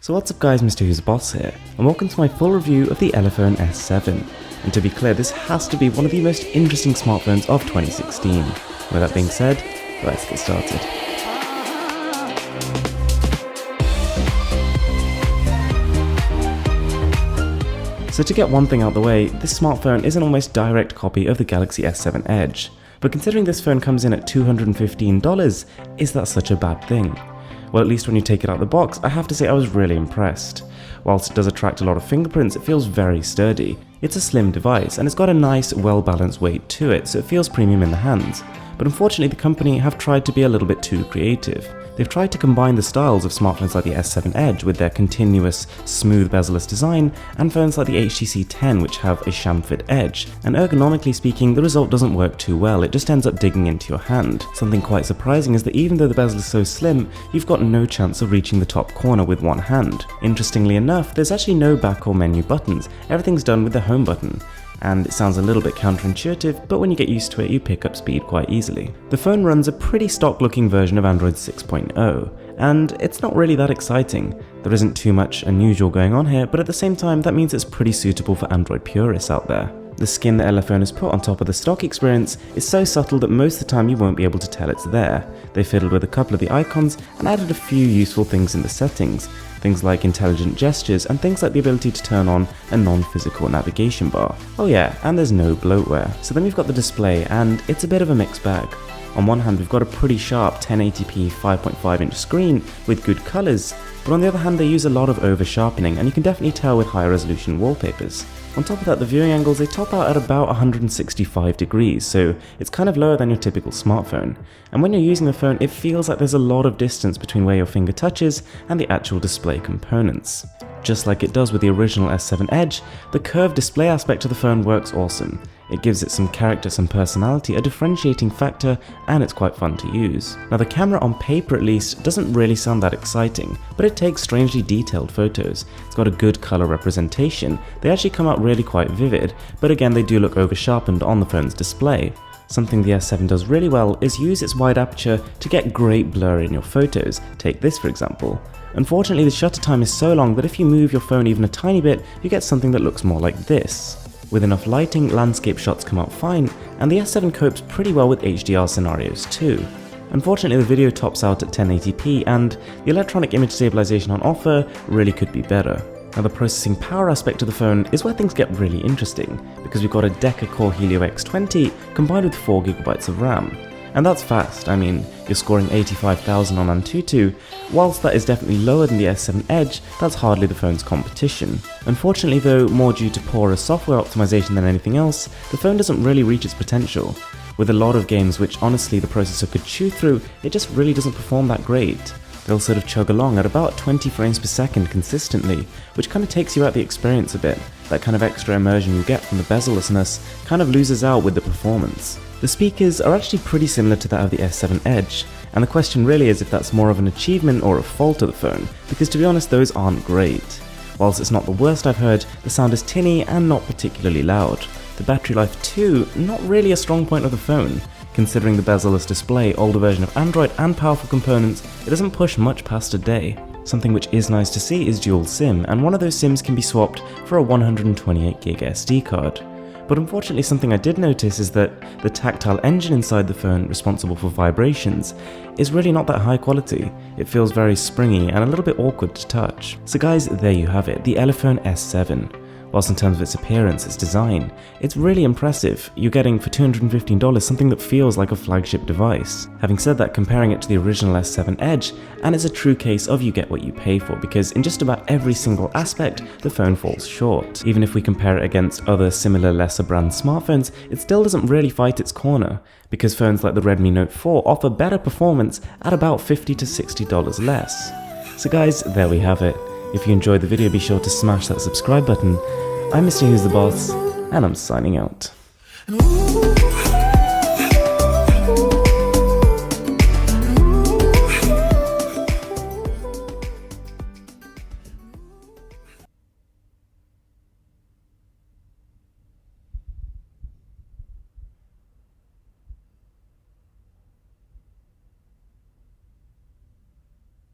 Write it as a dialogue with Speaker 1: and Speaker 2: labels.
Speaker 1: So what's up guys, Mrwhosetheboss here, and welcome to my full review of the Elephone S7. And to be clear, this has to be one of the most interesting smartphones of 2016. With that being said, let's get started. So to get one thing out the way, this smartphone is an almost direct copy of the Galaxy S7 Edge. But considering this phone comes in at $215, is that such a bad thing? Well, at least when you take it out of the box, I have to say I was really impressed. Whilst it does attract a lot of fingerprints, it feels very sturdy. It's a slim device, and it's got a nice, well-balanced weight to it, so it feels premium in the hands. But unfortunately, the company have tried to be a little bit too creative. They've tried to combine the styles of smartphones like the S7 Edge with their continuous, smooth bezel-less design, and phones like the HTC 10 which have a chamfered edge. And ergonomically speaking, the result doesn't work too well, it just ends up digging into your hand. Something quite surprising is that even though the bezel is so slim, you've got no chance of reaching the top corner with one hand. Interestingly enough, there's actually no back or menu buttons, everything's done with the home button. And it sounds a little bit counterintuitive, but when you get used to it, you pick up speed quite easily. The phone runs a pretty stock-looking version of Android 6.0, and it's not really that exciting. There isn't too much unusual going on here, but at the same time, that means it's pretty suitable for Android purists out there. The skin that Elephone has put on top of the stock experience is so subtle that most of the time you won't be able to tell it's there. They fiddled with a couple of the icons and added a few useful things in the settings. Things like intelligent gestures and things like the ability to turn on a non-physical navigation bar. Oh yeah, and there's no bloatware. So then we've got the display, and it's a bit of a mixed bag. On one hand, we've got a pretty sharp 1080p 5.5-inch screen with good colours, but on the other hand they use a lot of over-sharpening, and you can definitely tell with high resolution wallpapers. On top of that, the viewing angles, they top out at about 165 degrees, so it's kind of lower than your typical smartphone. And when you're using the phone, it feels like there's a lot of distance between where your finger touches and the actual display components. Just like it does with the original S7 Edge, the curved display aspect of the phone works awesome. It gives it some character, some personality, a differentiating factor, and it's quite fun to use. Now the camera on paper at least doesn't really sound that exciting, but it takes strangely detailed photos. It's got a good color representation, they actually come out really quite vivid, but again they do look over-sharpened on the phone's display. Something the S7 does really well is use its wide aperture to get great blur in your photos. Take this for example. Unfortunately, the shutter time is so long that if you move your phone even a tiny bit, you get something that looks more like this. With enough lighting, landscape shots come out fine, and the S7 copes pretty well with HDR scenarios too. Unfortunately, the video tops out at 1080p, and the electronic image stabilization on offer really could be better. Now the processing power aspect of the phone is where things get really interesting, because we've got a deca-core Helio X20 combined with 4GB of RAM. And that's fast. I mean, you're scoring 85,000 on Antutu. Whilst that is definitely lower than the S7 Edge, that's hardly the phone's competition. Unfortunately though, more due to poorer software optimization than anything else, the phone doesn't really reach its potential. With a lot of games which honestly the processor could chew through, it just really doesn't perform that great. They'll sort of chug along at about 20 frames per second consistently, which kind of takes you out the experience a bit. That kind of extra immersion you get from the bezel-lessness kind of loses out with the performance. The speakers are actually pretty similar to that of the S7 Edge, and the question really is if that's more of an achievement or a fault of the phone, because to be honest those aren't great. Whilst it's not the worst I've heard, the sound is tinny and not particularly loud. The battery life too, not really a strong point of the phone. Considering the bezel-less display, older version of Android and powerful components, it doesn't push much past a day. Something which is nice to see is dual SIM, and one of those SIMs can be swapped for a 128GB SD card. But unfortunately something I did notice is that the tactile engine inside the phone, responsible for vibrations, is really not that high quality. It feels very springy and a little bit awkward to touch. So guys, there you have it, the Elephone S7. Whilst in terms of its appearance, its design, it's really impressive. You're getting for $215 something that feels like a flagship device. Having said that, comparing it to the original S7 Edge, and it's a true case of you get what you pay for, because in just about every single aspect, the phone falls short. Even if we compare it against other similar lesser brand smartphones, it still doesn't really fight its corner, because phones like the Redmi Note 4 offer better performance at about $50 to $60 less. So guys, there we have it. If you enjoyed the video, be sure to smash that subscribe button. I'm Mrwhosetheboss, and I'm signing out.